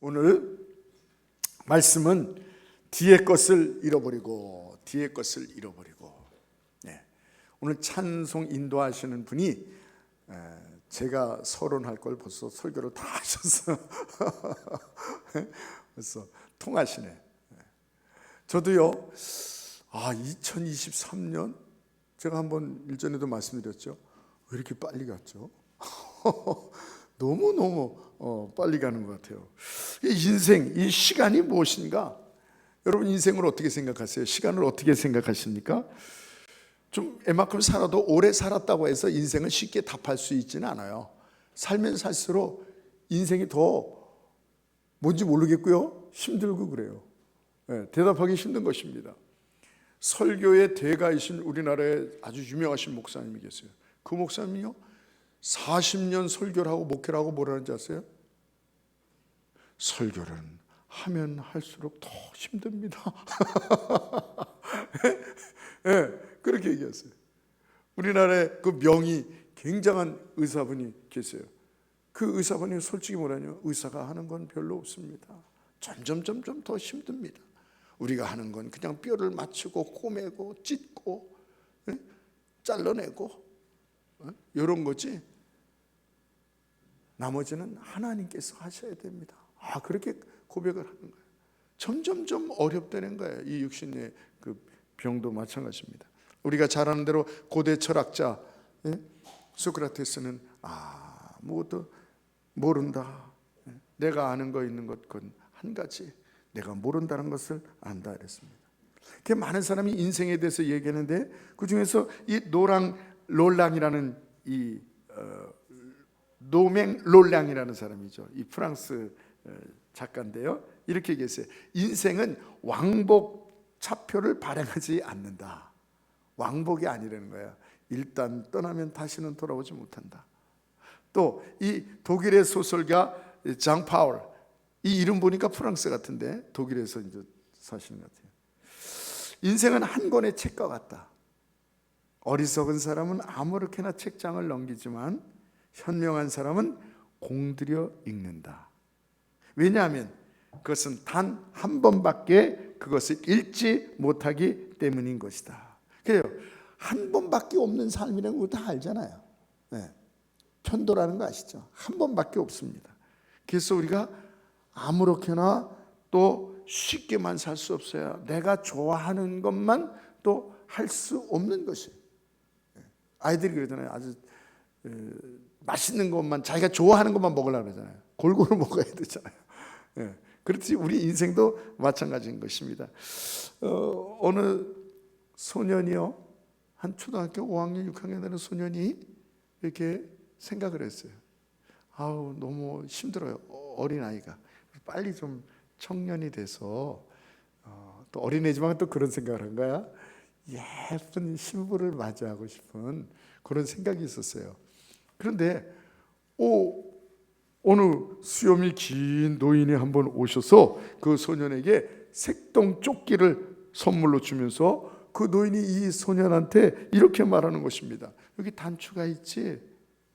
오늘 말씀은 뒤의 것을 잃어버리고 네. 오늘 찬송 인도하시는 분이 제가 서론할 걸 벌써 설교를 다 하셨어요. 벌써 통하시네. 저도요 2023년 제가 한번 일전에도 말씀드렸죠. 왜 이렇게 빨리 갔죠? 너무 빨리 가는 것 같아요. 인생, 이 시간이 무엇인가? 여러분 인생을 어떻게 생각하세요? 시간을 어떻게 생각하십니까? 좀 애만큼 살아도 오래 살았다고 해서 인생을 쉽게 답할 수 있지는 않아요. 살면 살수록 인생이 더 뭔지 모르겠고요, 힘들고 그래요. 대답하기 힘든 것입니다. 설교의 대가이신 우리나라에 아주 유명하신 목사님이 계세요. 그 목사님이요 40년 설교를 하고 목회를 하고 뭐라는지 아세요? 설교는 하면 할수록 더 힘듭니다. 그렇게 얘기했어요. 우리나라에 그 명의 굉장한 의사분이 계세요. 그 의사분이 솔직히 뭐라냐, 의사가 하는 건 별로 없습니다. 점점 더 힘듭니다. 우리가 하는 건 그냥 뼈를 맞추고 꼬매고 찢고 잘라내고 이런 거지, 나머지는 하나님께서 하셔야 됩니다. 그렇게 고백을 하는 거예요. 점점 어렵다는 거예요. 이 육신의 그 병도 마찬가지입니다. 우리가 잘 아는 대로 고대 철학자 소크라테스는 아무것도 모른다. 내가 아는 거 있는 것 건 한 가지, 내가 모른다는 것을 안다 이랬습니다. 많은 사람이 인생에 대해서 얘기하는데 그 중에서 이 노랑 롤랑이라는 이 노맹 롤랑이라는 사람이죠. 이 프랑스 작가인데요. 이렇게 얘기했어요. 인생은 왕복 차표를 발행하지 않는다. 왕복이 아니라는 거야. 일단 떠나면 다시는 돌아오지 못한다. 또 이 독일의 소설가 장 파울, 이 이름 보니까 프랑스 같은데 독일에서 이제 사시는 것 같아요. 인생은 한 권의 책과 같다. 어리석은 사람은 아무렇게나 책장을 넘기지만 현명한 사람은 공들여 읽는다. 왜냐하면 그것은 단 한 번밖에 그것을 읽지 못하기 때문인 것이다. 그래요. 한 번밖에 없는 삶이라는 거 다 알잖아요. 편도라는 거 아시죠? 한 번밖에 없습니다. 그래서 우리가 아무렇게나 또 쉽게만 살 수 없어요. 내가 좋아하는 것만 또 할 수 없는 것이. 아이들이 그러잖아요. 아주 맛있는 것만, 자기가 좋아하는 것만 먹으려고 그러잖아요. 골고루 먹어야 되잖아요. 그렇듯이 우리 인생도 마찬가지인 것입니다. 어느 소년이요, 한 초등학교 5학년, 6학년 되는 소년이 이렇게 생각을 했어요. 너무 힘들어요. 어린아이가 빨리 좀 청년이 돼서 또 어린애지만 또 그런 생각을 한 거야. 예쁜 신부를 맞이하고 싶은 그런 생각이 있었어요. 그런데 어느 수염이 긴 노인이 한번 오셔서 그 소년에게 색동 조끼를 선물로 주면서 그 노인이 이 소년한테 이렇게 말하는 것입니다. 여기 단추가 있지?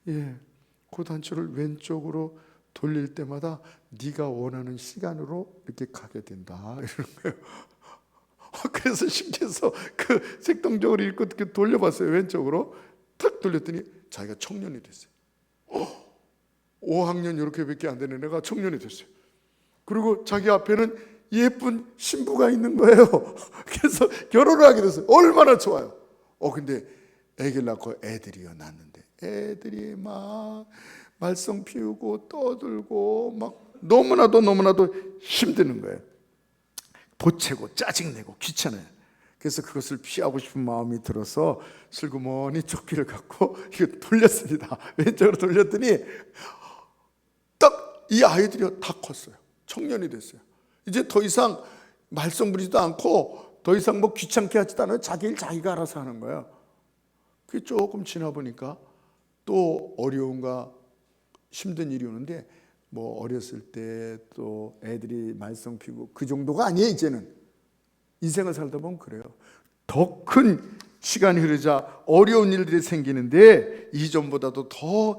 그 단추를 왼쪽으로 돌릴 때마다 네가 원하는 시간으로 이렇게 가게 된다, 이러는 거예요. 그래서 신기해서 그 색동적으로 이렇게 돌려봤어요. 왼쪽으로 탁 돌렸더니 자기가 청년이 됐어요. 5학년 이렇게밖에 안 되는 애가 청년이 됐어요. 그리고 자기 앞에는 예쁜 신부가 있는 거예요. 그래서 결혼을 하게 됐어요. 얼마나 좋아요. 근데 애기를 낳고 애들이요 낳는데 애들이 막 말썽 피우고 떠들고 막 너무나도 힘드는 거예요. 보채고 짜증내고 귀찮아요. 그래서 그것을 피하고 싶은 마음이 들어서 슬그머니 조끼를 갖고 이거 돌렸습니다. 왼쪽으로 돌렸더니 딱 이 아이들이 다 컸어요. 청년이 됐어요. 이제 더 이상 말썽 부리지도 않고 더 이상 뭐 귀찮게 하지도 않아요. 자기 일 자기가 알아서 하는 거예요. 그게 조금 지나 보니까 또 어려움과 힘든 일이 오는데, 뭐 어렸을 때 또 애들이 말썽 피우고 그 정도가 아니에요. 이제는 인생을 살다 보면 그래요. 더 큰 시간이 흐르자 어려운 일들이 생기는데 이전보다도 더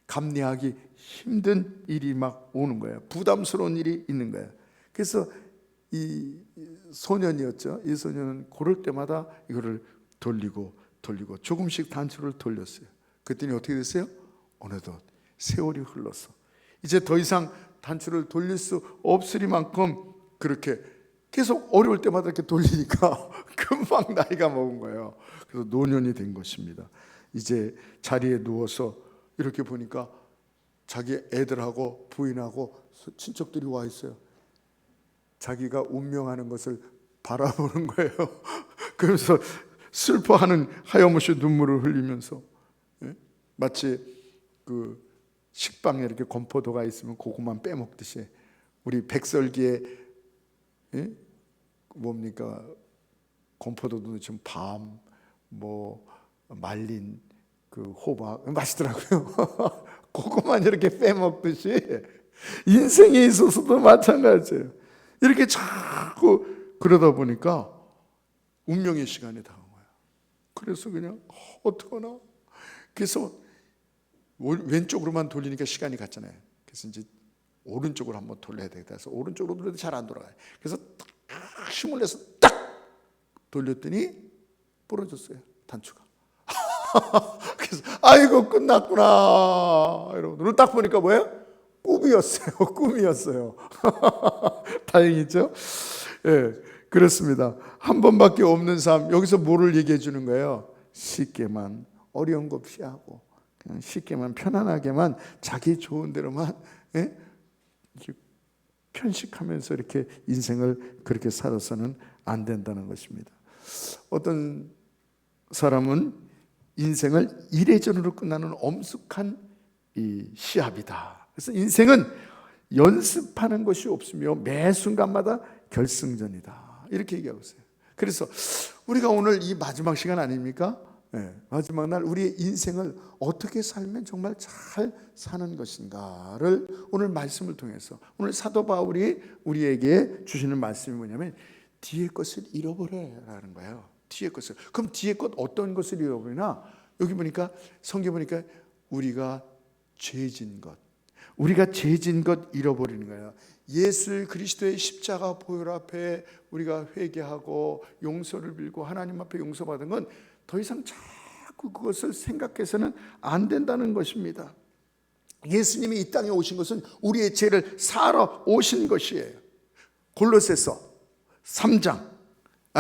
감내하기 힘든 일이 막 오는 거예요. 부담스러운 일이 있는 거예요. 그래서 이 소년이었죠. 이 소년은 고를 때마다 이거를 돌리고 조금씩 단추를 돌렸어요. 그랬더니 어떻게 됐어요? 어느덧 세월이 흘렀어. 이제 더 이상 단추를 돌릴 수 없으리만큼 그렇게 계속 어려울 때마다 이렇게 돌리니까 금방 나이가 먹은 거예요. 그래서 노년이 된 것입니다. 이제 자리에 누워서 이렇게 보니까 자기 애들하고 부인하고 친척들이 와 있어요. 자기가 운명하는 것을 바라보는 거예요. 그래서 슬퍼하는 하염없이 눈물을 흘리면서, 마치 그 식빵에 이렇게 건포도가 있으면 그것만 빼먹듯이 우리 백설기에 뭡니까 건포도도 넣으면 밤, 뭐 말린 그 호박 맛있더라고요. 그것만 이렇게 빼먹듯이 인생에 있어서도 마찬가지예요. 이렇게 자꾸 그러다 보니까 운명의 시간이 다가온 거예요. 그래서 그냥 어떡하나. 그래서 왼쪽으로만 돌리니까 시간이 갔잖아요. 그래서 이제 오른쪽으로 한번 돌려야 되겠다 해서 오른쪽으로 돌려도 잘 안 돌아가요. 그래서 딱 힘을 내서 딱 돌렸더니 부러졌어요, 단추가. 그래서 아이고 끝났구나 이러고 눈을 딱 보니까 뭐예요? 꿈이었어요. 꿈이었어요. 다행이죠? 예, 그렇습니다. 한 번밖에 없는 삶. 여기서 뭐를 얘기해 주는 거예요? 쉽게만 어려운 거 피하고 그냥 쉽게만 편안하게만 자기 좋은 대로만 편식하면서 이렇게 인생을 그렇게 살아서는 안 된다는 것입니다. 어떤 사람은 인생을 이래저래로 끝나는 엄숙한 이 시합이다. 그래서 인생은 연습하는 것이 없으며 매 순간마다 결승전이다. 이렇게 얘기하고 있어요. 그래서 우리가 오늘 이 마지막 시간 아닙니까? 네, 마지막 날 우리의 인생을 어떻게 살면 정말 잘 사는 것인가를 오늘 말씀을 통해서 오늘 사도 바울이 우리에게 주시는 말씀이 뭐냐면 뒤의 것을 잃어버려라는 거예요. 뒤의 것을. 그럼 뒤의 것 어떤 것을 잃어버리나? 여기 보니까 성경 보니까 우리가 죄진 것, 우리가 죄진 것 잃어버리는 거예요. 예수 그리스도의 십자가 보혈 앞에 우리가 회개하고 용서를 빌고 하나님 앞에 용서받은 건 더 이상 자꾸 그것을 생각해서는 안 된다는 것입니다. 예수님이 이 땅에 오신 것은 우리의 죄를 사러 오신 것이에요. 골로새서 3장,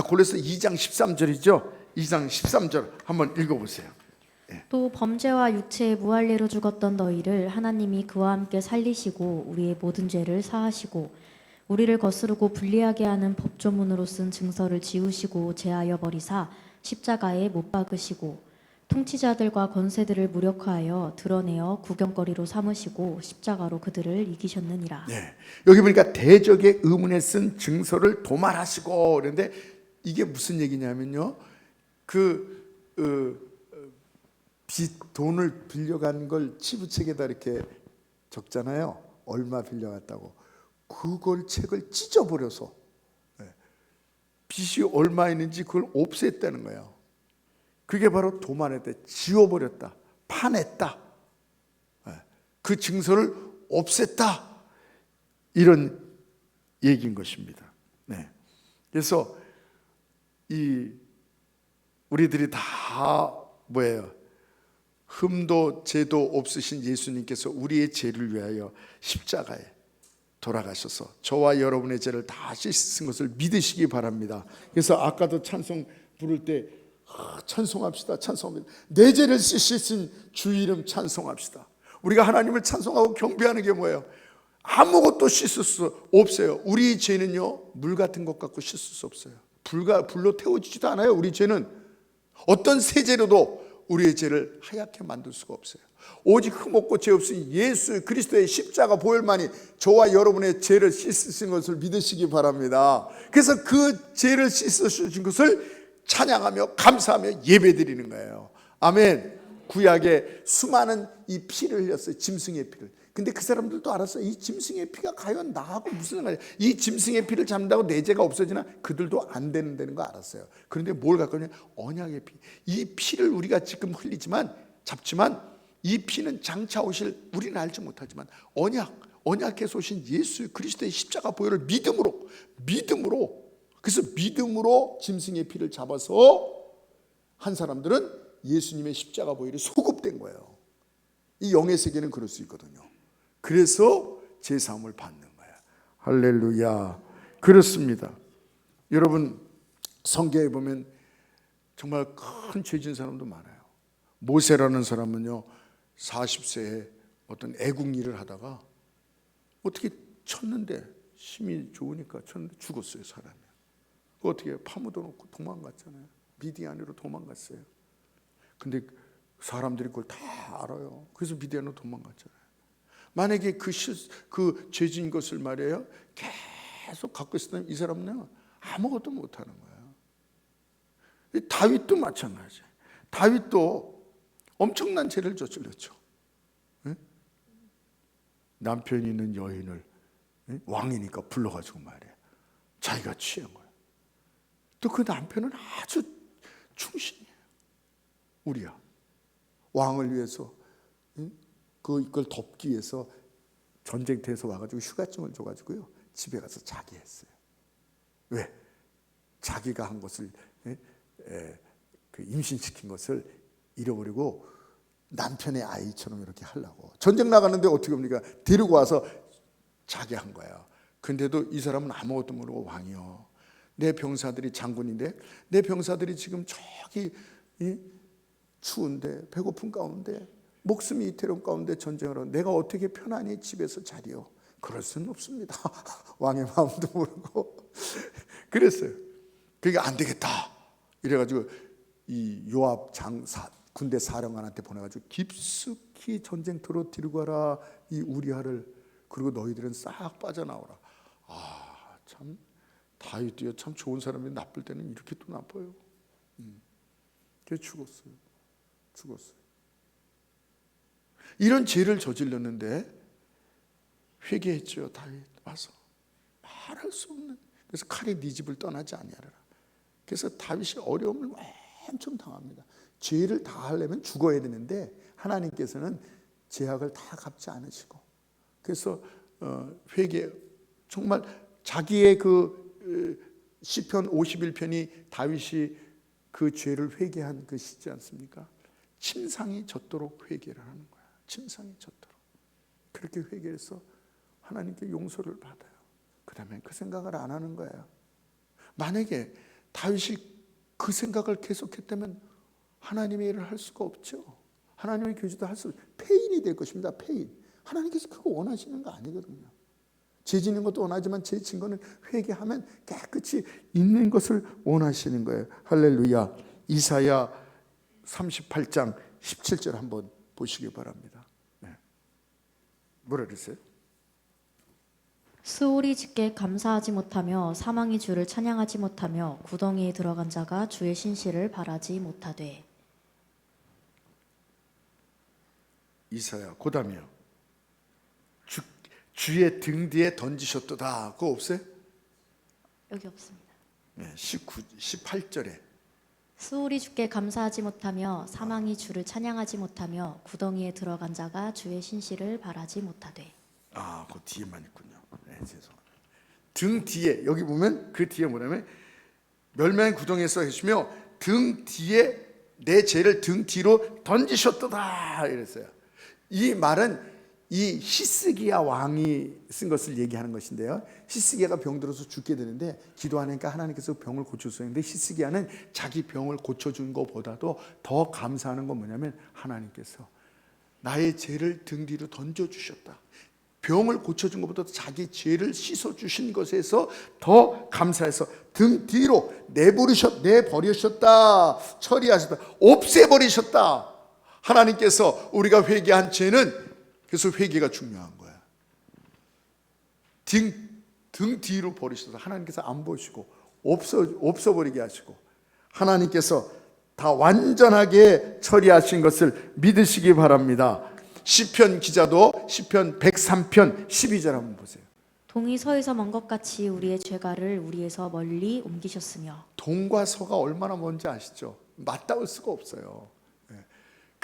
골로새 2장 13절이죠. 2장 13절 한번 읽어보세요. 또 범죄와 육체의 무할례로 죽었던 너희를 하나님이 그와 함께 살리시고 우리의 모든 죄를 사하시고 우리를 거스르고 불리하게 하는 법조문으로 쓴 증서를 지우시고 제하여 버리사 십자가에 못 박으시고 통치자들과 권세들을 무력화하여 드러내어 구경거리로 삼으시고 십자가로 그들을 이기셨느니라. 네. 여기 보니까 대적의 의문에 쓴 증서를 도말하시고 그런데 이게 무슨 얘기냐면요. 돈을 빌려간 걸 치부책에다 이렇게 적잖아요. 얼마 빌려갔다고. 그걸 책을 찢어버려서 빚이 얼마 있는지 그걸 없앴다는 거예요. 그게 바로 도만했다. 지워버렸다. 파냈다. 그 증서를 없앴다. 이런 얘기인 것입니다. 네. 그래서 우리들이 다 뭐예요? 흠도 죄도 없으신 예수님께서 우리의 죄를 위하여 십자가에 돌아가셔서 저와 여러분의 죄를 다 씻으신 것을 믿으시기 바랍니다. 그래서 아까도 찬송 부를 때 찬송합시다. 찬송합니다. 내 죄를 씻으신 주 이름 찬송합시다. 우리가 하나님을 찬송하고 경배하는 게 뭐예요? 아무것도 씻을 수 없어요. 우리 죄는요 물 같은 것 갖고 씻을 수 없어요. 불로 태워지지도 않아요. 우리 죄는 어떤 세제로도 우리의 죄를 하얗게 만들 수가 없어요. 오직 흠없고 죄 없으신 예수 그리스도의 십자가 보혈만이 저와 여러분의 죄를 씻으신 것을 믿으시기 바랍니다. 그래서 그 죄를 씻으신 것을 찬양하며 감사하며 예배드리는 거예요. 아멘. 구약에 수많은 이 피를 흘렸어요. 짐승의 피를. 근데 그 사람들도 알았어요. 이 짐승의 피가 과연 나하고 무슨 상관이야. 이 짐승의 피를 잡는다고 내 죄가 없어지나? 그들도 안 되는 거 알았어요. 그런데 뭘 갖고 있냐? 언약의 피. 이 피를 우리가 지금 흘리지만 잡지만 이 피는 장차 오실 우리는 알지 못하지만 언약에서 오신 예수 그리스도의 십자가 보혈을 믿음으로 그래서 믿음으로 짐승의 피를 잡아서 한 사람들은 예수님의 십자가 보혈이 소급된 거예요. 이 영의 세계는 그럴 수 있거든요. 그래서 제사함을 받는 거예요. 할렐루야. 그렇습니다. 여러분 성경에 보면 정말 큰 죄진 사람도 많아요. 모세라는 사람은요 40세에 어떤 애국 일을 하다가 어떻게 쳤는데 힘이 좋으니까 쳤는데 죽었어요. 사람이. 어떻게 파묻어 놓고 도망갔잖아요. 미디안으로 도망갔어요. 근데 사람들이 그걸 다 알아요. 그래서 미디안으로 도망갔잖아요. 만약에 그 죄진 것을 말이에요 계속 갖고 있었다면 이 사람은 아무것도 못하는 거예요. 다윗도 마찬가지예요. 다윗도 엄청난 죄를 저질렀죠. 남편이 있는 여인을 왕이니까 불러가지고 말이에요 자기가 취한 거예요. 또 그 남편은 아주 충신이에요. 우리야 왕을 위해서 그걸 덮기 위해서 전쟁터에서 와가지고 휴가증을 줘가지고요 집에 가서 자기 했어요. 왜? 자기가 한 것을 그 임신시킨 것을 잃어버리고 남편의 아이처럼 이렇게 하려고 전쟁 나가는데 어떻게 합니까? 데리고 와서 자기 한 거예요. 근데도 이 사람은 아무것도 모르고 왕이요. 내 병사들이 장군인데 내 병사들이 지금 저기 추운데 배고픈 가운데 목숨이 이태로운 가운데 전쟁을 하고 내가 어떻게 편안히 집에서 자리요? 그럴 수는 없습니다. 왕의 마음도 모르고 그랬어요. 그게 안 되겠다. 이래가지고 이 요압 군대 사령관한테 보내가지고 깊숙이 전쟁터로 데리고 가라 이 우리아를. 그리고 너희들은 싹 빠져나오라. 참 다윗도요 참 좋은 사람이 나쁠 때는 이렇게 또 나빠요. 그래서 죽었어요. 이런 죄를 저질렀는데 회개했죠. 다윗 와서 말할 수 없는. 그래서 칼이 네 집을 떠나지 아니하리라. 그래서 다윗이 어려움을 엄청 당합니다. 죄를 다 하려면 죽어야 되는데 하나님께서는 죄악을 다 갚지 않으시고 그래서 회개 정말 자기의 그 시편 51편이 다윗이 그 죄를 회개한 그 시지 않습니까? 침상이 젖도록 회개를 하는 거야. 침상이 젖도록 그렇게 회개해서 하나님께 용서를 받아요. 그 다음에 그 생각을 안 하는 거예요. 만약에 다윗이 그 생각을 계속했다면 하나님의 일을 할 수가 없죠. 하나님의 교제도 할 수 없죠. 폐인이 될 것입니다. 폐인. 하나님께서 그거 원하시는 거 아니거든요. 죄 짓는 것도 원하지만 죄 진 거는 회개하면 깨끗이 있는 것을 원하시는 거예요. 할렐루야. 이사야 38장 17절 한번 보시기 바랍니다. 뭐라 그랬어요? 수월이 주께 감사하지 못하며 사망이 주를 찬양하지 못하며 구덩이에 들어간 자가 주의 신실을 바라지 못하되. 이사야 고담이요. 주의 등 뒤에 던지셨도다. 그거 없어요? 여기 없습니다. 18절에 수월이 주께 감사하지 못하며 사망이 주를 찬양하지 못하며 구덩이에 들어간 자가 주의 신실을 바라지 못하되. 그 뒤에만 있군요. 죄송합니다. 등 뒤에 여기 보면 그 뒤에 뭐냐면 멸망의 구덩이에서 계시며 등 뒤에 내 죄를 등 뒤로 던지셨도다 이랬어요. 이 말은 이 히스기야 왕이 쓴 것을 얘기하는 것인데요. 히스기야가 병들어서 죽게 되는데 기도하니까 하나님께서 병을 고쳐주셨는데 히스기야는 자기 병을 고쳐준 것보다도 더 감사하는 건 뭐냐면 하나님께서 나의 죄를 등 뒤로 던져주셨다. 병을 고쳐준 것보다 자기 죄를 씻어주신 것에서 더 감사해서 등 뒤로 내버리셨다. 처리하셨다. 없애버리셨다. 하나님께서 우리가 회개한 죄는 그래서 회개가 중요한 거야. 등 뒤로 버리셔서 하나님께서 안 보시고 없어버리게 하시고 하나님께서 다 완전하게 처리하신 것을 믿으시기 바랍니다. 시편 기자도 시편 103편 12절 한번 보세요. 동이 서에서 먼 것 같이 우리의 죄가를 우리에서 멀리 옮기셨으며. 동과 서가 얼마나 먼지 아시죠? 맞닿을 수가 없어요.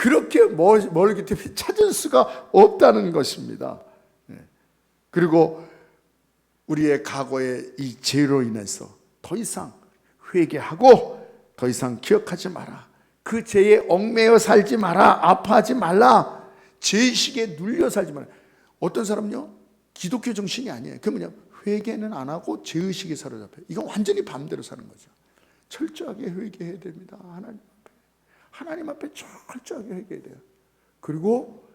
그렇게 멀기 때문에 찾을 수가 없다는 것입니다. 그리고 우리의 과거의 이 죄로 인해서 더 이상 회개하고 더 이상 기억하지 마라. 그 죄에 얽매여 살지 마라. 아파하지 말라. 죄의식에 눌려 살지 마라. 어떤 사람은요, 기독교 정신이 아니에요. 그 뭐냐, 회개는 안 하고 죄의식에 사로잡혀요. 이건 완전히 반대로 사는 거죠. 철저하게 회개해야 됩니다. 하나님 앞에 철저하게 회개해야 돼요. 그리고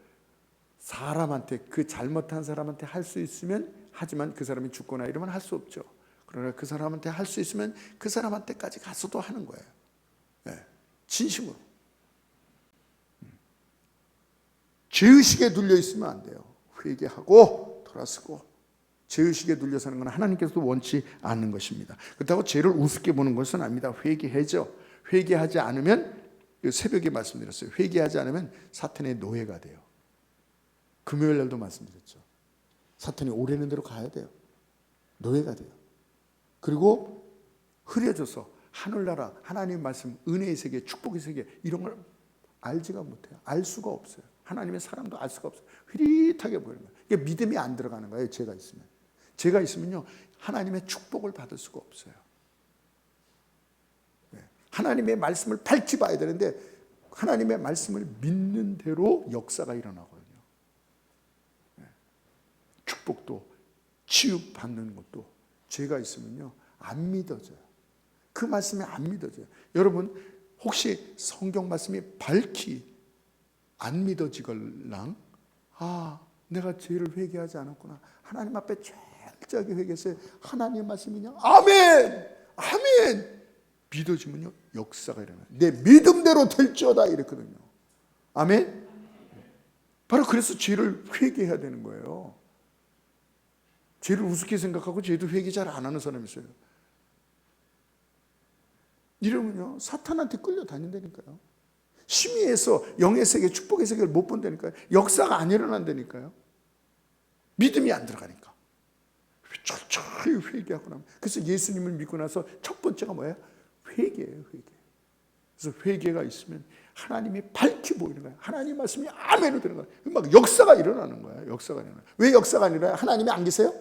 사람한테, 그 잘못한 사람한테 할 수 있으면 하지만 그 사람이 죽거나 이러면 할 수 없죠. 그러나 그 사람한테 할 수 있으면 그 사람한테까지 가서도 하는 거예요. 네, 진심으로. 죄의식에 눌려 있으면 안 돼요. 회개하고 돌아서고. 죄의식에 눌려 사는 건 하나님께서도 원치 않는 것입니다. 그렇다고 죄를 우습게 보는 것은 아닙니다. 회개하죠. 회개하지 않으면, 새벽에 말씀드렸어요. 회개하지 않으면 사탄의 노예가 돼요. 금요일 날도 말씀드렸죠. 사탄이 오래는 대로 가야 돼요. 노예가 돼요. 그리고 흐려져서 하늘나라, 하나님의 말씀, 은혜의 세계, 축복의 세계, 이런 걸 알지가 못해요. 알 수가 없어요. 하나님의 사랑도 알 수가 없어요. 흐릿하게 보이는 거예요. 이게 믿음이 안 들어가는 거예요. 죄가 있으면. 죄가 있으면요, 하나님의 축복을 받을 수가 없어요. 하나님의 말씀을 밝히 봐야 되는데 하나님의 말씀을 믿는 대로 역사가 일어나거든요. 축복도 치유받는 것도 죄가 있으면요, 안 믿어져요. 그 말씀이 안 믿어져요. 여러분, 혹시 성경 말씀이 밝히 안 믿어지걸랑, 내가 죄를 회개하지 않았구나, 하나님 앞에 철저하게 회개했어요. 하나님의 말씀이냐? 아멘! 아멘! 믿어지면요, 역사가 일어나요. 내 믿음대로 될지어다 이랬거든요. 아멘? 바로 그래서 죄를 회개해야 되는 거예요. 죄를 우습게 생각하고 죄도 회개 잘 안 하는 사람이 있어요. 이러면요, 사탄한테 끌려다닌다니까요. 심의에서 영의 세계, 축복의 세계를 못 본다니까요. 역사가 안 일어난다니까요. 믿음이 안 들어가니까. 철저히 회개하고 나면. 그래서 예수님을 믿고 나서 첫 번째가 뭐예요? 회개예요, 회개. 그래서 회개가 있으면 하나님이 밝히 보이는 거예요. 하나님 말씀이 아멘으로 되는 거예요. 막 역사가 일어나는 거예요. 역사가 일어나요. 왜 역사가 아니라요? 하나님이 안 계세요?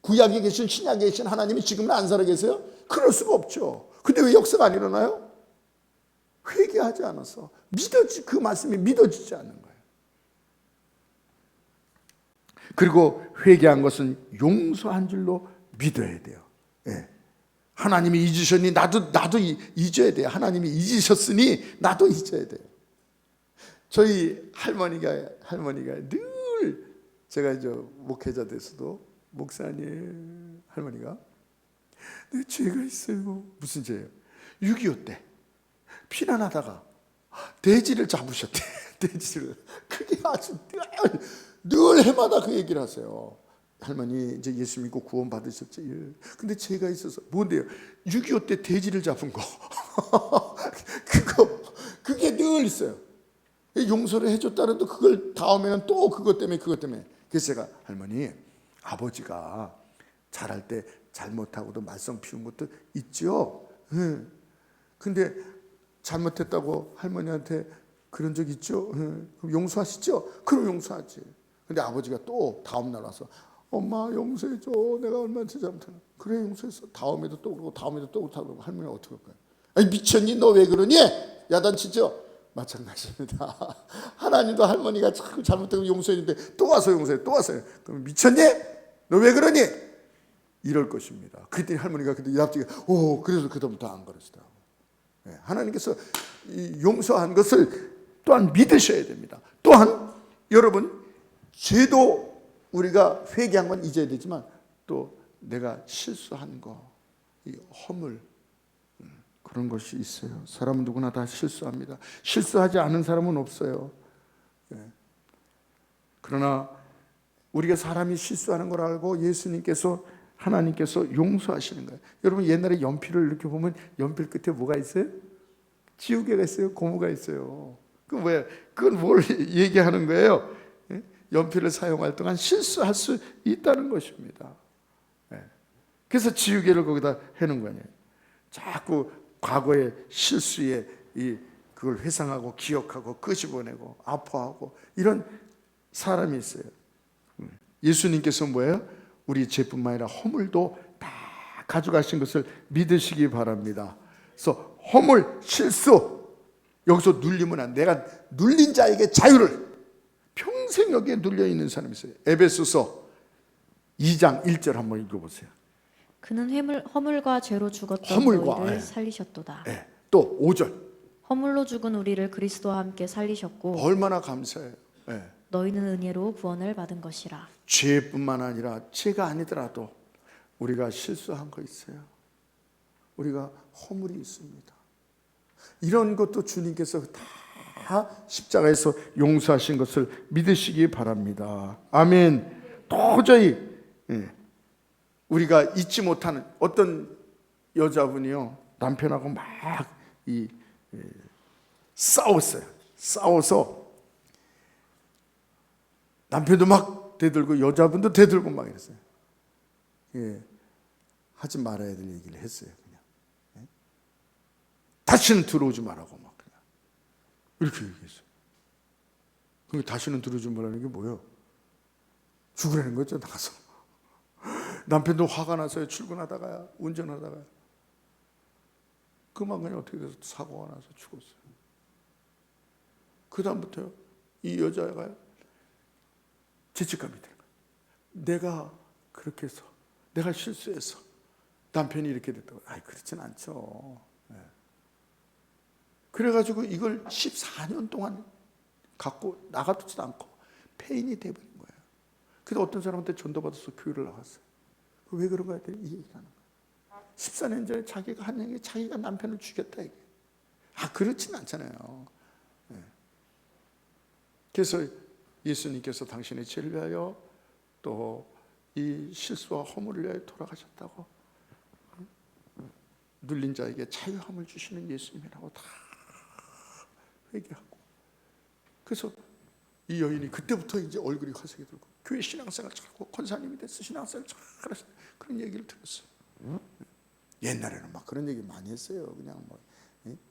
구약에 계신, 신약에 계신 하나님이 지금은 안 살아 계세요? 그럴 수가 없죠. 근데 왜 역사가 안 일어나요? 회개하지 않아서, 그 말씀이 믿어지지 않는 거예요. 그리고 회개한 것은 용서한 줄로 믿어야 돼요. 예. 하나님이 잊으셨니? 나도 잊어야 돼요. 하나님이 잊으셨으니 나도 잊어야 돼요. 저희 할머니가 늘, 제가 목회자 돼서도, 목사님, 할머니가, 내 죄가 있어요. 무슨 죄예요? 6.25 때 피난하다가 돼지를 잡으셨대. 돼지를. 그게 아주 늘 해마다 그 얘기를 하세요. 할머니, 이제 예수 믿고 구원 받으셨죠? 예. 근데 죄가 있어서. 뭔데요? 6.25 때 돼지를 잡은 거. 그게 늘 있어요. 용서를 해줬다는데 그걸 다음에는 또 그것 때문에. 그래서 제가, 할머니, 아버지가 자랄 때 잘못하고도 말썽 피운 것도 있죠. 근데 잘못했다고 할머니한테 그런 적 있죠. 그럼 용서하시죠? 그럼 용서하지. 근데 아버지가 또 다음날 와서, 엄마 용서해줘, 내가 얼마나 잘못했나. 그래, 용서했어. 다음에도 또 그러고 다음에도 또 그러고. 할머니가 어떻게 할 거야? 아니, 미쳤니? 너 왜 그러니? 야단치죠? 마찬가지입니다. 하나님도 할머니가 자꾸 잘못되고 용서했는데 또 와서 용서해, 또 와서. 그럼 미쳤니? 너 왜 그러니? 이럴 것입니다. 그랬더니 할머니가 그때 갑자기, 그래서 그다음부터 안 그러시더라고요. 하나님께서 이 용서한 것을 또한 믿으셔야 됩니다. 또한 여러분, 죄도 우리가 회개한 건 잊어야 되지만, 또 내가 실수한 거, 이 허물, 그런 것이 있어요. 사람은 누구나 다 실수합니다. 실수하지 않은 사람은 없어요. 그러나 우리가 사람이 실수하는 걸 알고 하나님께서 용서하시는 거예요. 여러분, 옛날에 연필을 이렇게 보면 연필 끝에 뭐가 있어요? 지우개가 있어요. 고무가 있어요. 그건 뭐예요? 그건 뭘 얘기하는 거예요? 연필을 사용할 동안 실수할 수 있다는 것입니다. 그래서 지우개를 거기다 해놓은 거예요. 자꾸 과거의 실수에 그걸 회상하고 기억하고 끄집어내고 아파하고 이런 사람이 있어요. 예수님께서 뭐예요? 우리 죄뿐만 아니라 허물도 다 가져가신 것을 믿으시기 바랍니다. 그래서 허물, 실수 여기서 눌리면 안 돼. 내가 눌린 자에게 자유를, 평생 여기에 눌려 있는 사람이 있어요. 에베소서 2장 1절 한번 읽어보세요. 그는 허물과 죄로 죽었던 허물과, 너희를 예. 살리셨도다. 네. 또 5절. 허물로 죽은 우리를 그리스도와 함께 살리셨고 얼마나 감사해요. 네. 너희는 은혜로 구원을 받은 것이라. 죄뿐만 아니라 죄가 아니더라도 우리가 실수한 거 있어요. 우리가 허물이 있습니다. 이런 것도 주님께서 다 십자가에서 용서하신 것을 믿으시기 바랍니다. 아멘. 도저히 우리가 잊지 못하는 어떤 여자분이요, 남편하고 막 싸웠어요. 싸워서 남편도 막 대들고 여자분도 대들고 막 이랬어요. 하지 말아야 될 얘기를 했어요. 그냥 다시는 들어오지 말라고 막 그냥 이렇게 얘기했어요. 그게 다시는 들어오지 말라는 게 뭐예요? 죽으라는 거죠. 나가서. 남편도 화가 나서요. 출근하다가 운전하다가 그만 그냥 어떻게 돼서 사고가 나서 죽었어요. 그 다음부터요, 이 여자가 죄책감이 드는 거예요. 내가 그렇게 해서, 내가 실수해서 남편이 이렇게 됐다고. 아이, 그렇진 않죠. 그래가지고 이걸 14년 동안 갖고 나가두지도 않고 폐인이 돼버린 거예요. 그래서 어떤 사람한테 전도받아서 교회를 나갔어요. 왜 그런가 했더니 이 얘기를 하는 거예요. 14년 전에 자기가 한 얘기, 자기가 남편을 죽였다 이게. 그렇진 않잖아요. 그래서 예수님께서 당신의 죄를 위하여 또 이 실수와 허물을 위하여 돌아가셨다고, 눌린 자에게 자유함을 주시는 예수님이라고 다 회개하고, 그래서 이 여인이 그때부터 이제 얼굴이 화색이 들고 교회 신앙생활 잘하고 권사님이 돼서 신앙생활 잘하셨어요. 그런 얘기를 들었어요. 옛날에는 막 그런 얘기 많이 했어요. 그냥 뭐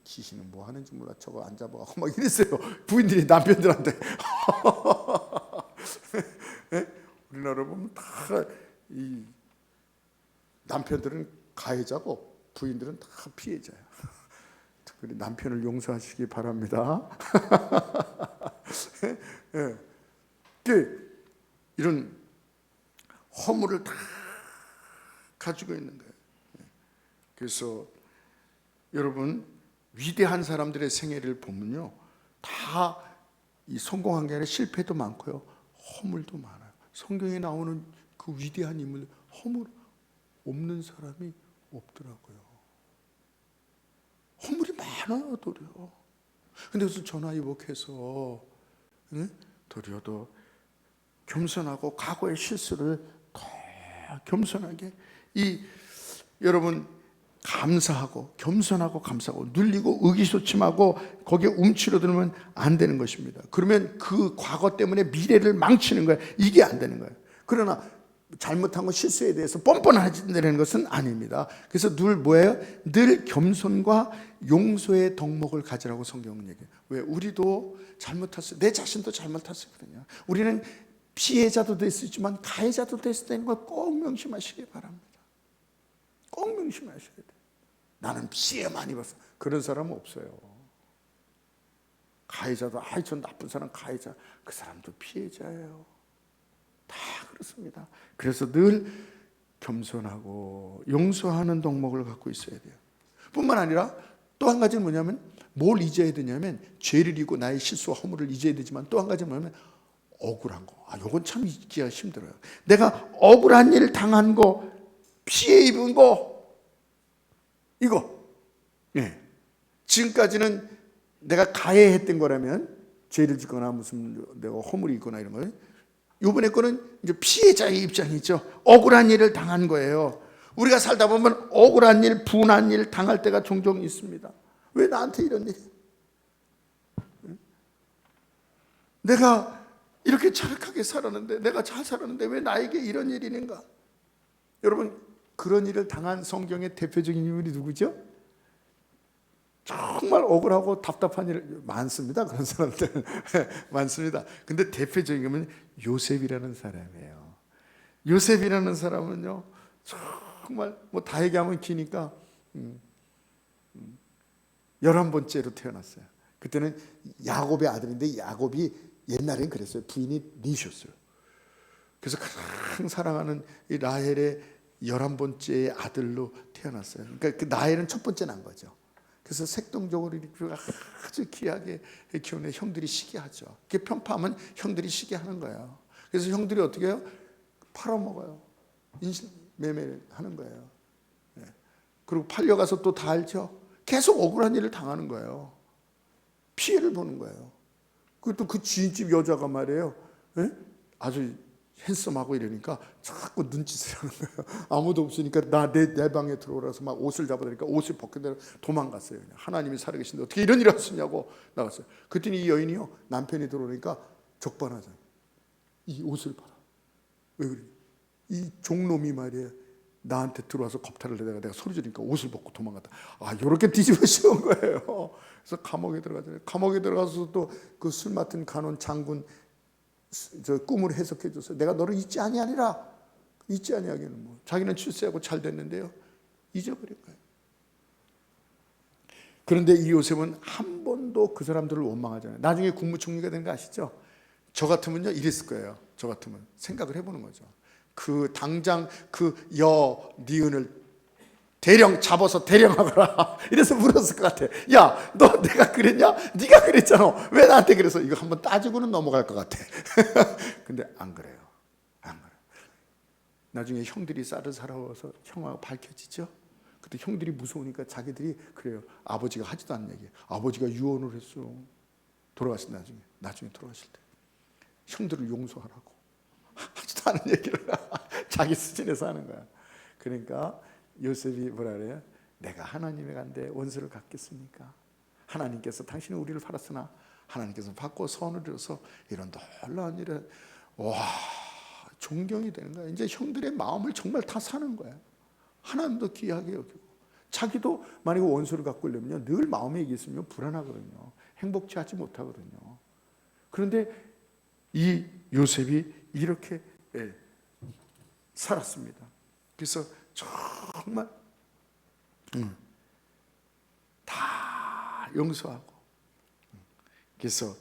귀신은 뭐 하는지 몰라 저거 안 잡아가고 막 이랬어요. 부인들이 남편들한테. 우리나라 보면 다 이 남편들은 가해자고 부인들은 다 피해자야. 특별히 남편을 용서하시기 바랍니다. 이런 허물을 다 가지고 있는 거예요. 그래서 여러분, 위대한 사람들의 생애를 보면요, 다 이 성공한 게 아니라 실패도 많고요, 허물도 많아요. 성경에 나오는 그 위대한 인물, 허물 없는 사람이 없더라고요. 허물이 많아요, 도리어. 근데 그래서 전화위복해서 도리어 더 겸손하고 과거의 실수를 더 겸손하게, 여러분, 감사하고 겸손하고 감사하고 눌리고 의기소침하고 거기에 움츠러들면 안 되는 것입니다. 그러면 그 과거 때문에 미래를 망치는 거예요. 이게 안 되는 거예요. 그러나 잘못한 것, 실수에 대해서 뻔뻔하다는 것은 아닙니다. 그래서 늘 뭐예요? 늘 겸손과 용서의 덕목을 가지라고 성경은 얘기해요. 왜? 우리도 잘못했어요. 내 자신도 잘못했거든요. 우리는 피해자도 될 수 있지만 가해자도 될 수 있다는 걸 꼭 명심하시기 바랍니다. 꼭 명심하셔야 돼요. 나는 피해 많이 봤어. 그런 사람은 없어요. 가해자도, 전 나쁜 사람 가해자, 그 사람도 피해자예요. 다 그렇습니다. 그래서 늘 겸손하고 용서하는 덕목을 갖고 있어야 돼요. 뿐만 아니라 또 한 가지는 뭐냐면, 뭘 잊어야 되냐면, 죄를 잊고 나의 실수와 허물을 잊어야 되지만 또 한 가지는 뭐냐면 억울한 거. 요건 참 잊기가 힘들어요. 내가 억울한 일 당한 거, 피해 입은 거, 이거. 지금까지는 내가 가해했던 거라면, 죄를 짓거나 무슨 내가 허물이 있거나 이런 거예요. 이번에 거는 이제 피해자의 입장이죠. 억울한 일을 당한 거예요. 우리가 살다 보면 억울한 일, 분한 일 당할 때가 종종 있습니다. 왜 나한테 이런 일이? 내가 이렇게 착하게 살았는데, 내가 잘 살았는데 왜 나에게 이런 일이 있는가? 여러분, 그런 일을 당한 성경의 대표적인 인물이 누구죠? 정말 억울하고 답답한 일 많습니다. 그런 사람들 많습니다. 근데 대표적인 건 요셉이라는 사람이에요. 요셉이라는 사람은요, 정말 뭐 다 얘기하면 기니까 11번째로 태어났어요. 그때는 야곱의 아들인데, 야곱이 옛날엔 그랬어요. 부인이 넷이었어요. 그래서 가장 사랑하는 이 라헬의 11번째 아들로 태어났어요. 그러니까 그 라헬은 첫 번째 난 거죠. 그래서 색동적으로 이렇게 아주 귀하게 키우는 형들이 시기하죠. 그게 편파하면 형들이 시기하는 거예요. 그래서 형들이 어떻게 해요? 팔아먹어요. 인신매매를 하는 거예요. 그리고 팔려가서 또 다 알죠. 계속 억울한 일을 당하는 거예요. 피해를 보는 거예요. 그것도 그 주인집 여자가 말이에요, 아주 핸섬하고 이러니까 자꾸 눈짓을 하는 거예요. 아무도 없으니까 내 방에 들어오라서 막 옷을 잡아드니까 옷을 벗겨내려 도망갔어요. 그냥. 하나님이 살아계신데 어떻게 이런 일을 하시냐고 나갔어요. 그랬더니 이 여인이요, 남편이 들어오니까 적반하장. 이 옷을 봐라. 왜 그래? 이 종놈이 말이에요, 나한테 들어와서 겁탈을 내가 소리 지르니까 옷을 벗고 도망갔다. 요렇게 뒤집어 씌운 거예요. 그래서 감옥에 들어가잖아요. 감옥에 들어가서 또 그 술 맡은 간원 장군 저 꿈을 해석해 줬어요. 내가 너를 잊지 아니하리라. 잊지 아니하기는 뭐. 자기는 출세하고 잘 됐는데요, 잊어버린 거예요. 그런데 이 요셉은 한 번도 그 사람들을 원망하잖아요. 나중에 국무총리가 된 거 아시죠? 저 같으면요 이랬을 거예요. 저 같으면 생각을 해보는 거죠. 그 당장 그 니은을 대령 잡아서 대령하거라 이래서 물었을 것 같아. 야, 너 내가 그랬냐? 네가 그랬잖아. 왜 나한테 그래서? 이거 한번 따지고는 넘어갈 것 같아. 근데 안 그래요. 안 그래요. 나중에 형들이 쌀을 사러 와서 형하고 밝혀지죠. 그때 형들이 무서우니까 자기들이 그래요. 아버지가 하지도 않는 얘기. 아버지가 유언을 했어. 돌아가신 나중에 돌아가실 때 형들을 용서하라고 하지도 않은 얘기를 자기 수준에서 하는 거야. 그러니까 요셉이 뭐라 그래요? 내가 하나님의 간데 원수를 갚겠습니까? 하나님께서 당신이 우리를 팔았으나 하나님께서 받고 선을 이뤄서 이런 놀라운 일을, 와, 존경이 되는 거야. 이제 형들의 마음을 정말 다 사는 거야. 하나님도 귀하게 여기고, 자기도 만약에 원수를 갖고 있려면요 늘 마음에 이게 있으면 불안하거든요. 행복치 하지 못하거든요. 그런데 이 요셉이 이렇게 살았습니다. 그래서 정말 다 용서하고, 그래서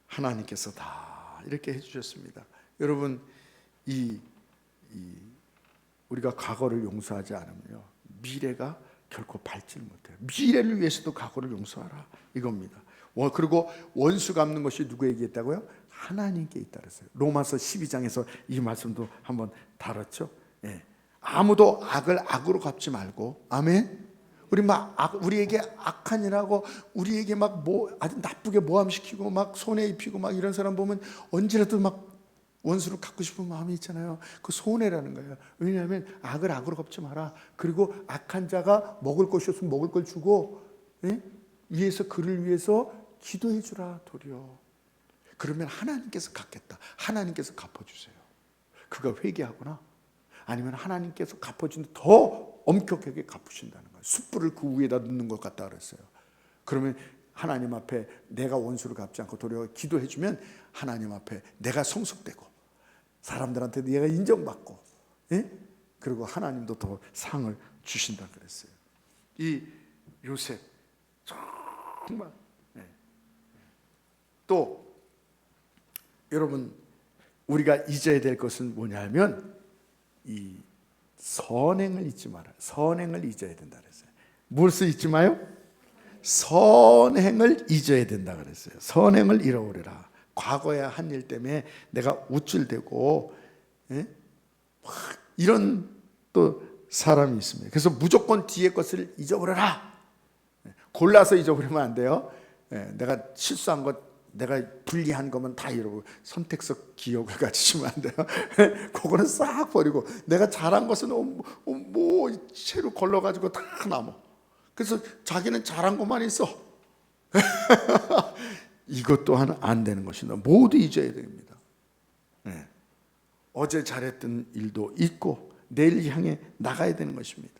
하나님께서 다 이렇게 해주셨습니다. 여러분, 우리가 과거를 용서하지 않으면요 미래가 결코 밝지를 못해요. 미래를 위해서도 과거를 용서하라 이겁니다. 그리고 원수 갚는 것이 누구에게 있다고요? 하나님께 있다 그랬어요. 로마서 12장에서 이 말씀도 한번 다뤘죠. 아무도 악을 악으로 갚지 말고, 아멘. 우리에게 악한 일하고 우리에게 막 아주 나쁘게 모함시키고 막 손해 입히고 막 이런 사람 보면 언제라도 막 원수를 갚고 싶은 마음이 있잖아요. 그 손해라는 거예요. 왜냐하면 악을 악으로 갚지 마라. 그리고 악한 자가 먹을 것이 없으면 먹을 걸 주고, 위해서 그를 위해서 기도해 주라 도리어. 그러면 하나님께서 갚겠다. 하나님께서 갚아주세요. 그가 회개하거나 아니면 하나님께서 갚아준 더 엄격하게 갚으신다는 거예요. 숯불을 그 위에다 넣는 것 같다 그랬어요. 그러면 하나님 앞에 내가 원수를 갚지 않고 도리어 기도해주면 하나님 앞에 내가 성숙되고 사람들한테 내가 인정받고, 그리고 하나님도 더 상을 주신다 그랬어요. 이 요셉 정말. 또 여러분, 우리가 잊어야 될 것은 뭐냐면 이 선행을 잊지 마라. 선행을 잊어야 된다 그랬어요. 무엇을 잊지 마요? 선행을 잊어야 된다 그랬어요. 선행을 잃어버려라. 과거에 한 일 때문에 내가 우쭐대고 이런 또 사람이 있습니다. 그래서 무조건 뒤에 것을 잊어버려라. 골라서 잊어버리면 안 돼요. 내가 실수한 것, 내가 불리한 거면 다 잃어버리고 선택적 기억을 가지시면 안 돼요. 그거는 싹 버리고 내가 잘한 것은 채로 걸러가지고 다 남아. 그래서 자기는 잘한 것만 있어. 이것 또한 안 되는 것이다. 모두 잊어야 됩니다. 어제 잘했던 일도 잊고 내일 향해 나가야 되는 것입니다.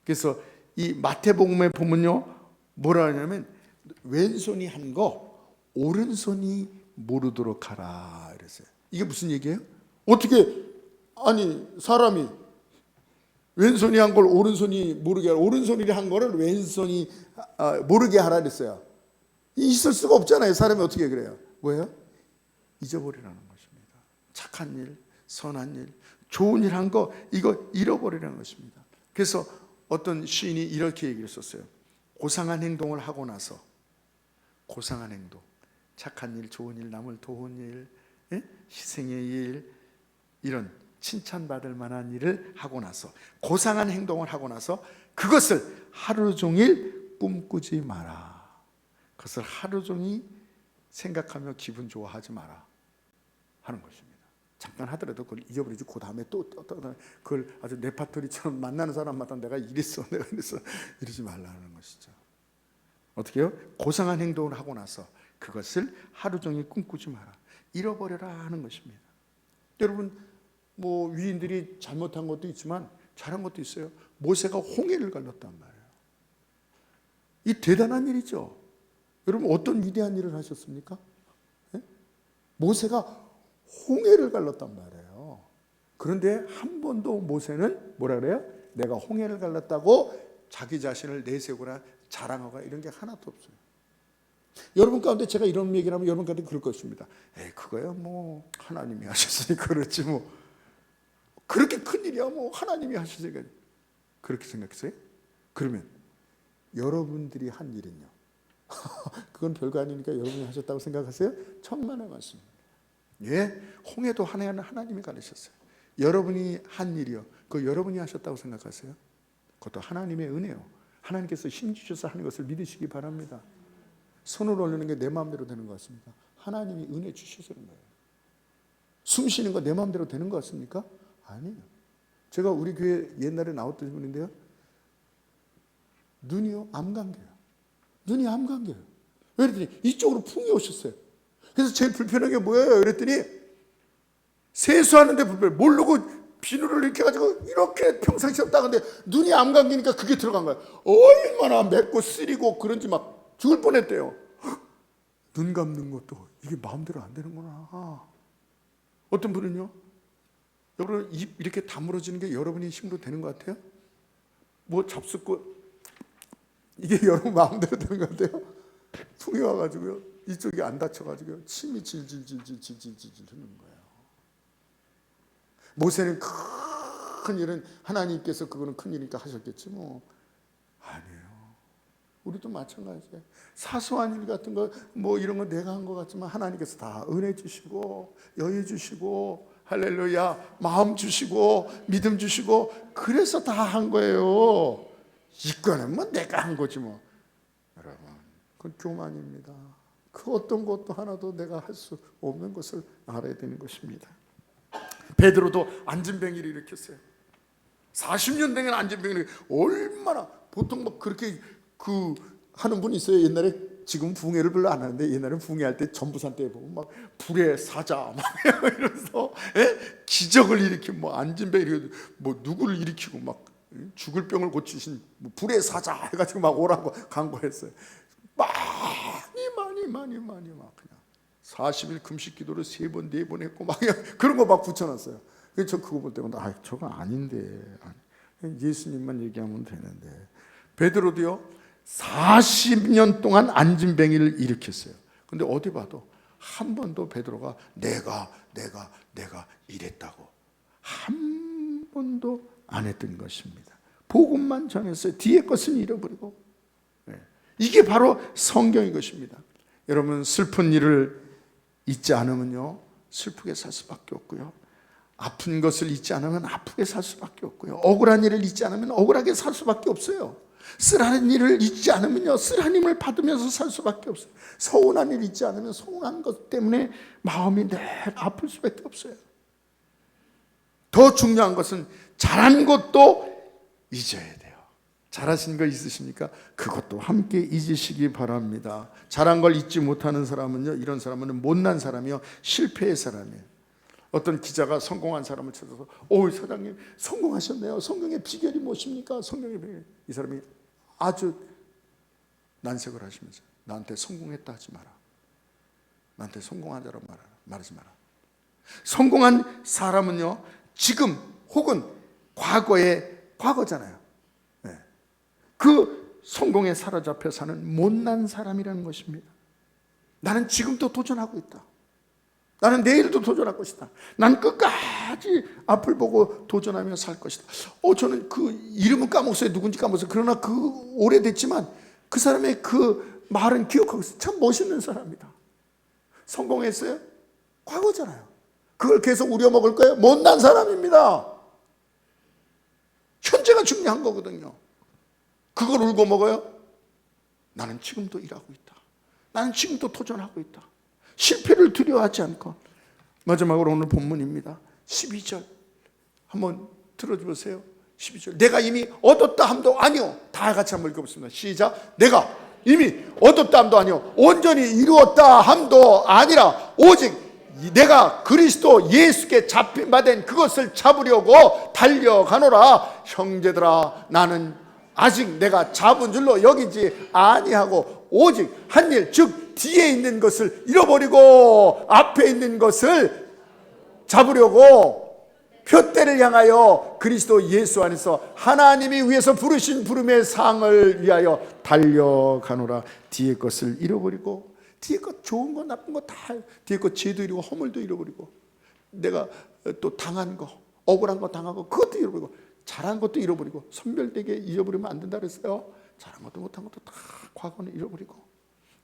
그래서 이 마태복음에 보면요, 뭐라 하냐면 왼손이 한 거 오른손이 모르도록 하라 이랬어요. 이게 무슨 얘기예요? 어떻게 아니 사람이 왼손이 한 걸 오른손이 모르게 하라, 오른손이 한 거를 왼손이 모르게 하라 그랬어요. 있을 수가 없잖아요. 사람이 어떻게 그래요? 뭐예요? 잊어버리라는 것입니다. 착한 일, 선한 일, 좋은 일 한 거 이거 잃어버리라는 것입니다. 그래서 어떤 시인이 이렇게 얘기를 썼어요. 고상한 행동을 하고 나서, 고상한 행동, 착한 일, 좋은 일, 남을 도운 일, 희생의 일, 이런 칭찬받을 만한 일을 하고 나서, 고상한 행동을 하고 나서 그것을 하루 종일 꿈꾸지 마라. 그것을 하루 종일 생각하며 기분 좋아하지 마라 하는 것입니다. 잠깐 하더라도 그걸 잊어버리지 그 다음에 또 그걸 아주 레파토리처럼 만나는 사람마다 내가 이랬어 내가 이랬어 이러지 말라는 것이죠. 어떻게 해요? 고상한 행동을 하고 나서 그것을 하루 종일 꿈꾸지 마라, 잃어버려라 하는 것입니다. 여러분 뭐 위인들이 잘못한 것도 있지만 잘한 것도 있어요. 모세가 홍해를 갈랐단 말이에요. 이 대단한 일이죠. 여러분 어떤 위대한 일을 하셨습니까? 모세가 홍해를 갈랐단 말이에요. 그런데 한 번도 모세는 뭐라 그래요? 내가 홍해를 갈랐다고 자기 자신을 내세우거나 자랑하거나 이런 게 하나도 없어요. 여러분 가운데 제가 이런 얘기를 하면 여러분 가운데 그럴 것입니다. 그거야 뭐 하나님이 하셨으니까 그렇지 뭐 그렇게 큰 일이야 뭐 하나님이 하셨으니까 그렇게 생각했어요? 그러면 여러분들이 한 일은요? 그건 별거 아니니까 여러분이 하셨다고 생각하세요? 천만의 말씀입니다. 홍해도 하나님이 가르쳤어요. 여러분이 한 일이요, 그거 여러분이 하셨다고 생각하세요? 그것도 하나님의 은혜요. 하나님께서 힘 주셔서 하는 것을 믿으시기 바랍니다. 손을 올리는 게 내 마음대로 되는 것 같습니까? 하나님이 은혜 주셔서 그런 거예요. 숨 쉬는 거 내 마음대로 되는 것 같습니까? 아니에요. 제가 우리 교회 옛날에 나왔던 분인데요, 눈이요 암감기예요. 눈이 암감기예요. 왜 그랬더니 이쪽으로 풍이 오셨어요. 그래서 제일 불편한 게 뭐예요? 그랬더니 세수하는데 불편해. 모르고 비누를 이렇게 해가지고 이렇게 평상시에 닦는데 눈이 암감기니까 그게 들어간 거예요. 얼마나 맵고 쓰리고 그런지 막 죽을 뻔했대요. 눈 감는 것도 이게 마음대로 안 되는구나. 어떤 분은요, 여러분 입 이렇게 다물어지는 게 여러분이 힘으로 되는 것 같아요? 뭐 잡숫고 이게 여러분 마음대로 되는 것 같아요? 풍이 와가지고요 이쪽이 안 다쳐가지고요 침이 질질질질질질질 흐르는 거예요. 모세는 큰 일은 하나님께서 그거는 큰 일이니까 하셨겠지 뭐. 아니에요. 우리도 마찬가지예요. 사소한 일 같은 거 뭐 이런 거 내가 한 것 같지만 하나님께서 다 은혜 주시고 여유 주시고 할렐루야 마음 주시고 믿음 주시고 그래서 다 한 거예요. 이거는 뭐 내가 한 거지 뭐. 여러분 그건 교만입니다. 그 어떤 것도 하나도 내가 할 수 없는 것을 알아야 되는 것입니다. 베드로도 안진뱅이를 일으켰어요. 40년 된 안진뱅이를 얼마나 보통 막 그렇게 하는 분이 있어요. 옛날에 지금 붕해를 별로 안 하는데 옛날에 붕해할 때 전부산 때 보면 막 불의 사자 막 이러면서 기적을 일으키고 뭐 안진뱅이 뭐 누구를 일으키고 막 죽을 병을 고치신 뭐 불의 사자 해가지고 막 오라고 간구했어요. 많이 막 그냥 40일 금식 기도를 3번 4번 했고 막 그런 거 막 붙여놨어요. 그래서 저 그거 볼 때마다 저거 아닌데 예수님만 얘기하면 되는데. 베드로도요 40년 동안 안진뱅이를 일으켰어요. 근데 어디 봐도 한 번도 베드로가 내가 이랬다고 한 번도 안 했던 것입니다. 복음만 전했어요. 뒤에 것은 잃어버리고. 이게 바로 성경인 것입니다. 여러분 슬픈 일을 잊지 않으면요 슬프게 살 수밖에 없고요, 아픈 것을 잊지 않으면 아프게 살 수밖에 없고요, 억울한 일을 잊지 않으면 억울하게 살 수밖에 없어요. 쓰라린 일을 잊지 않으면요 쓰라린 힘을 받으면서 살 수밖에 없어요. 서운한 일 잊지 않으면 서운한 것 때문에 마음이 늘 아플 수밖에 없어요. 더 중요한 것은 잘한 것도 잊어야 돼요. 잘하신 거 있으십니까? 그것도 함께 잊으시기 바랍니다. 잘한 걸 잊지 못하는 사람은요, 이런 사람은 못난 사람이요, 실패의 사람이에요. 어떤 기자가 성공한 사람을 찾아서 사장님 성공하셨네요. 성공의 비결이 무엇입니까? 성공의 비결. 이 사람이 아주 난색을 하시면서 나한테 성공했다 하지 마라. 나한테 성공한 자로 말하지 마라. 성공한 사람은요, 지금 혹은 과거잖아요. 네. 그 성공에 사로잡혀 사는 못난 사람이라는 것입니다. 나는 지금도 도전하고 있다. 나는 내일도 도전할 것이다. 난 끝까지 앞을 보고 도전하며 살 것이다. 저는 그 이름은 까먹었어요. 누군지 까먹었어요. 그러나 그 오래됐지만 그 사람의 그 말은 기억하고 있어요. 참 멋있는 사람이다. 성공했어요? 과거잖아요. 그걸 계속 우려먹을 거예요? 못난 사람입니다. 현재가 중요한 거거든요. 그걸 울고 먹어요? 나는 지금도 일하고 있다. 나는 지금도 도전하고 있다. 실패를 두려워하지 않고. 마지막으로 오늘 본문입니다. 12절 한번 들어보세요. 12절. 내가 이미 얻었다 함도 아니요. 다 같이 한번 읽어보겠습니다. 시작. 내가 이미 얻었다 함도 아니요. 온전히 이루었다 함도 아니라 오직 내가 그리스도 예수께 잡힌 바 된 그것을 잡으려고 달려가노라. 형제들아, 나는 아직 내가 잡은 줄로 여기지 아니하고 오직 한 일, 즉 뒤에 있는 것을 잃어버리고 앞에 있는 것을 잡으려고 표대를 향하여 그리스도 예수 안에서 하나님이 위해서 부르신 부름의 상을 위하여 달려가노라. 뒤에 것을 잃어버리고, 뒤에 것 좋은 거 나쁜 거 다, 뒤에 것 죄도 잃고 허물도 잃어버리고, 내가 또 당한 거, 억울한 거 당하고 그것도 잃어버리고, 잘한 것도 잃어버리고, 선별되게 잊어버리면 안 된다 그랬어요. 잘한 것도 못한 것도 다 과거는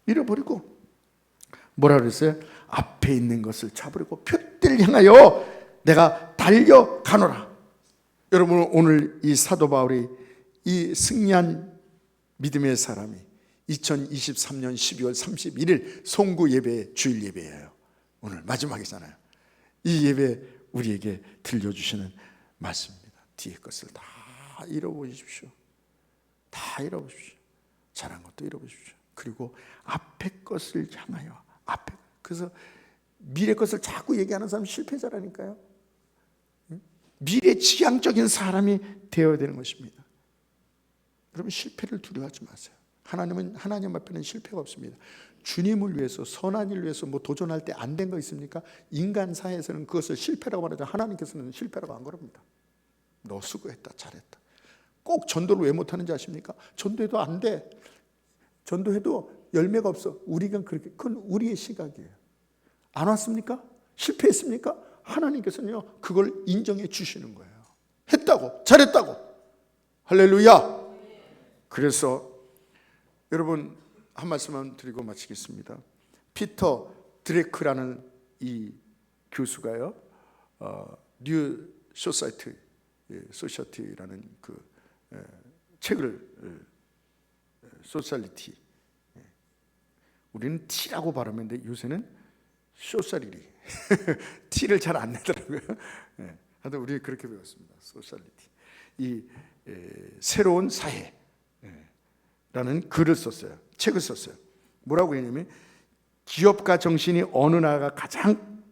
잃어버리고 뭐라 그랬어요? 앞에 있는 것을 잡으려고 표대를 향하여 내가 달려가노라. 여러분, 오늘 이 사도 바울이 이 승리한 믿음의 사람이 2023년 12월 31일 송구 예배, 주일 예배예요. 오늘 마지막이잖아요. 이 예배 우리에게 들려주시는 말씀입니다. 뒤에 것을 다 잃어보십시오. 다 잃어보십시오. 잘한 것도 잃어보십시오. 그리고 앞에 것을 향하여, 앞에. 그래서 미래 것을 자꾸 얘기하는 사람은 실패자라니까요. 미래 지향적인 사람이 되어야 되는 것입니다. 여러분, 실패를 두려워하지 마세요. 하나님 앞에는 실패가 없습니다. 주님을 위해서, 선한 일을 위해서 뭐 도전할 때 안 된 거 있습니까? 인간 사회에서는 그것을 실패라고 말하죠. 하나님께서는 실패라고 안 그럽니다. 너 수고했다, 잘했다. 꼭 전도를 왜 못하는지 아십니까? 전도해도 안 돼. 전도해도 열매가 없어. 우리가 그렇게, 그건 우리의 시각이에요. 안 왔습니까? 실패했습니까? 하나님께서는요, 그걸 인정해 주시는 거예요. 했다고, 잘했다고. 할렐루야. 그래서 여러분, 한 말씀만 드리고 마치겠습니다. 피터 드레크라는 이 교수가요, 뉴 소사이티라는 그 책을, 소셜리티, 우리는 T라고 발음했는데 요새는 소셜리티 T를 잘 안 내더라고요. 하여튼 우리 그렇게 배웠습니다. 소셜리티, 이 새로운 사회라는 글을 썼어요. 책을 썼어요. 뭐라고 했냐면, 기업가 정신이 어느 나라가 가장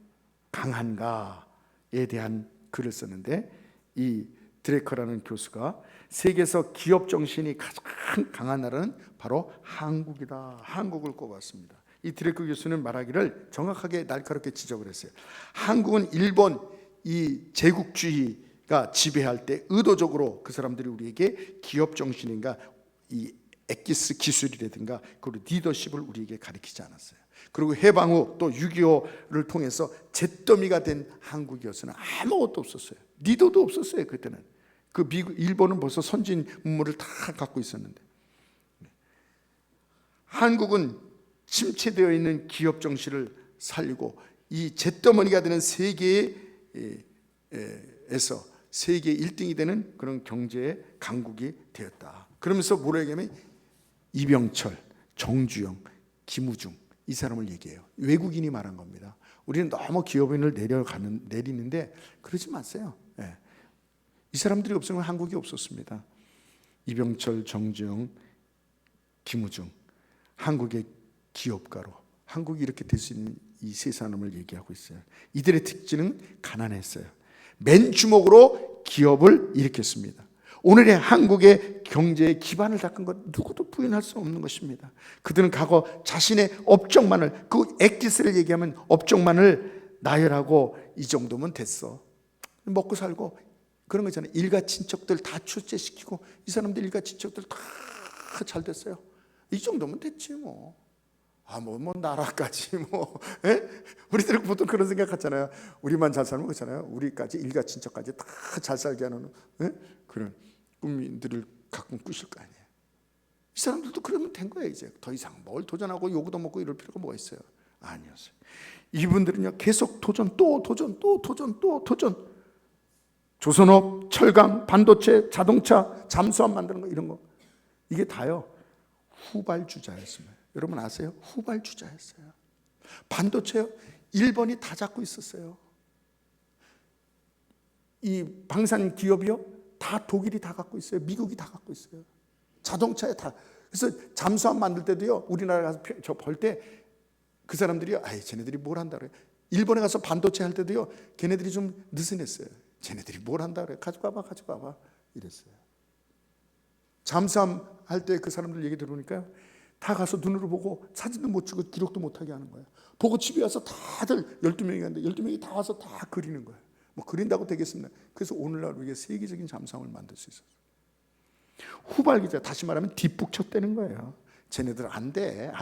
강한가에 대한 글을 썼는데, 이 드레커라는 교수가 세계에서 기업 정신이 가장 강한 나라는 바로 한국이다. 한국을 꼽았습니다. 이 드레커 교수는 말하기를 정확하게 날카롭게 지적을 했어요. 한국은 일본 이 제국주의가 지배할 때 의도적으로 그 사람들이 우리에게 기업 정신인가 이 엑기스 기술이라든가 그리고 리더십을 우리에게 가르치지 않았어요. 그리고 해방 후 또 6.25를 통해서 잿더미가 된 한국이었으나 아무것도 없었어요. 리더도 없었어요. 그때는 그 일본은 벌써 선진 문물을 다 갖고 있었는데, 한국은 침체되어 있는 기업 정신을 살리고 이 잿더미가 되는 세계에서 세계 1등이 되는 그런 경제의 강국이 되었다. 그러면서 뭐라 얘기하면 이병철, 정주영, 김우중 이 사람을 얘기해요. 외국인이 말한 겁니다. 우리는 너무 기업인을 내리는데 그러지 마세요. 이 사람들이 없으면 한국이 없었습니다. 이병철, 정주영, 김우중, 한국의 기업가로 한국이 이렇게 될 수 있는 이 세 사람을 얘기하고 있어요. 이들의 특징은 가난했어요. 맨주먹으로 기업을 일으켰습니다. 오늘의 한국의 경제의 기반을 닦은 것 누구도 부인할 수 없는 것입니다. 그들은 과거 자신의 업적만을, 그 엑기스를 얘기하면 업적만을 나열하고 이 정도면 됐어. 먹고 살고 그런 거 있잖아요. 일가 친척들 다 출세시키고 이 사람들 일가 친척들 다 잘 됐어요. 이 정도면 됐지 뭐. 뭐 나라까지 뭐. 우리들은 보통 그런 생각하잖아요. 우리만 잘 살면 그렇잖아요. 우리까지 일가 친척까지 다 잘 살게 하는 그런 꿈들을 가끔 꾸실 거 아니에요. 이 사람들도 그러면 된 거예요. 이제 더 이상 뭘 도전하고 요구도 먹고 이럴 필요가 뭐가 있어요? 아니었어요. 이분들은요 계속 도전, 또 도전, 또 도전, 또 도전. 조선업, 철강, 반도체, 자동차, 잠수함 만드는 거 이런 거 이게 다요 후발주자였습니다. 여러분 아세요? 후발주자였어요. 반도체요 일본이 다 잡고 있었어요. 이 방산 기업이요 다 독일이 다 갖고 있어요. 미국이 다 갖고 있어요. 자동차에 다. 그래서 잠수함 만들 때도요 우리나라 가서 저 볼 때 그 사람들이요 쟤네들이 뭘 한다 그래요. 일본에 가서 반도체 할 때도요 걔네들이 좀 느슨했어요. 쟤네들이 뭘 한다 그래요. 가지고 와봐 이랬어요. 잠수함 할 때 그 사람들 얘기 들어보니까요 다 가서 눈으로 보고 사진도 못 찍고 기록도 못하게 하는 거예요. 보고 집에 와서 다들 12명이 갔는데 12명이 다 와서 다 그리는 거예요. 뭐 그린다고 되겠습니다. 그래서 오늘날 우리가 세계적인 잠수함을 만들 수 있었어요. 후발기자, 다시 말하면 뒷북 쳤다는 거예요. 쟤네들 안 돼.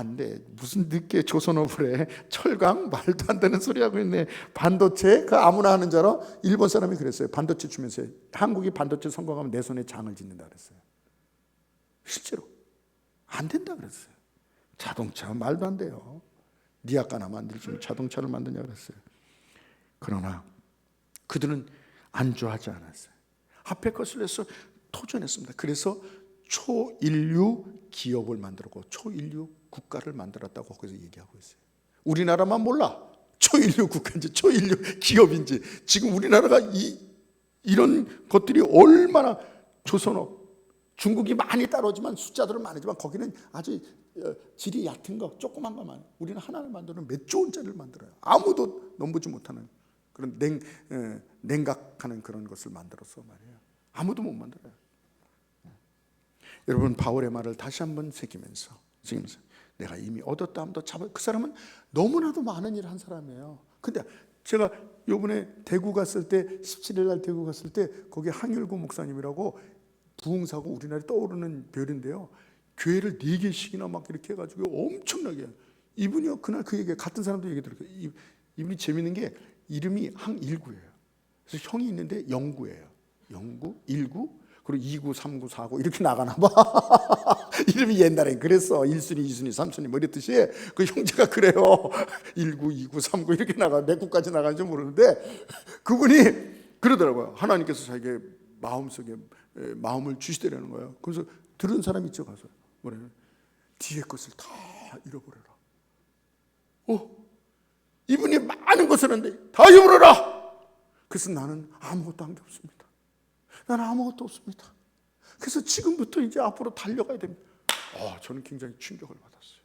무슨 늦게 조선업을 해. 철강 말도 안 되는 소리 하고 있네. 반도체 그 아무나 하는 줄 알아? 일본 사람이 그랬어요. 반도체 주면서 한국이 반도체 성공하면 내 손에 장을 짓는다 그랬어요. 실제로 안 된다 그랬어요. 자동차 말도 안 돼요. 니아까나 만들지 자동차를 만드냐 그랬어요. 그러나 그들은 안주하지 않았어요. 앞에 것을 해서 도전했습니다. 그래서 초인류 기업을 만들고 초인류 국가를 만들었다고 거기서 얘기하고 있어요. 우리나라만 몰라. 초인류 국가인지 초인류 기업인지. 지금 우리나라가 이런 것들이 얼마나 조선업, 중국이 많이 따라오지만 숫자들은 많지만 거기는 아주 질이 얕은 거 조그만 것만. 우리는 하나를 만들면 몇 조 원짜리를 만들어요. 아무도 넘보지 못하는 그런 냉각하는 그런 것을 만들어서 말이에요. 아무도 못 만들어요. 여러분 바울의 말을 다시 한번 새기면서 내가 이미 얻었다 하면 더 잡아. 그 사람은 너무나도 많은 일을 한 사람이에요. 근데 제가 요번에 대구 갔을 때 17일 날 대구 갔을 때 거기 항일구 목사님이라고 부흥사고 우리나라에 떠오르는 별인데요. 교회를 4개씩이나 막 이렇게 해가지고 엄청나게 이분이요 그날 그 얘기 같은 사람도 얘기 들어요. 이분이 재밌는 게 이름이 항일구예요. 그래서 형이 있는데 영구예요. 영구, 일구, 그리고 2구, 3구, 4구 이렇게 나가나 봐. 이름이 옛날엔 그랬어. 1순위, 2순위, 3순위 뭐 이랬듯이 그 형제가 그래요. 1구, 2구, 3구 이렇게 나가. 몇 구까지 나가는지 모르는데 그분이 그러더라고요. 하나님께서 자기의 마음속에 마음을 주시더라는 거예요. 그래서 들은 사람이 있죠. 가서 뭐래요? 뒤에 것을 다 잃어버려라. 이분이 많은 것을 하는데 다 잃어버려라. 그래서 나는 아무것도 한 게 없습니다. 나는 아무것도 없습니다. 그래서 지금부터 이제 앞으로 달려가야 됩니다. 저는 굉장히 충격을 받았어요.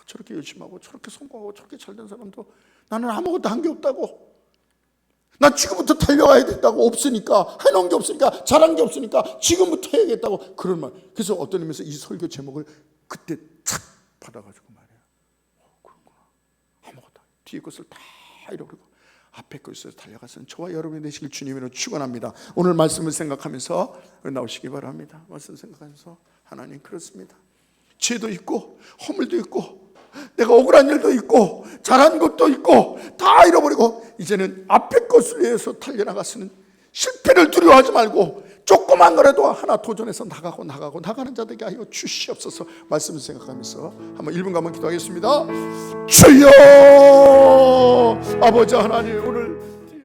저렇게 열심히 하고 저렇게 성공하고 저렇게 잘된 사람도 나는 아무것도 한 게 없다고. 나 지금부터 달려가야 된다고. 없으니까, 해놓은 게 없으니까, 잘한 게 없으니까 지금부터 해야겠다고 그런 말. 그래서 어떤 의미에서 이 설교 제목을 그때 착 받아가지고 말이에요. 그렇구나. 아무것도 뒤에 것을 다 잃어버리고 앞에 것을 달려가서 저와 여러분이 되시길 주님으로 축원합니다. 오늘 말씀을 생각하면서 나오시기 바랍니다. 말씀 생각하면서 하나님 그렇습니다. 죄도 있고 허물도 있고 내가 억울한 일도 있고 잘한 것도 있고 다 잃어버리고 이제는 앞에 것을 위해서 달려나가서는 실패를 두려워하지 말고 조그만 거라도 하나 도전해서 나가는 자들에게 하여 주시옵소서. 말씀을 생각하면서 한번 1분간만 기도하겠습니다. 주여 아버지 하나님 오늘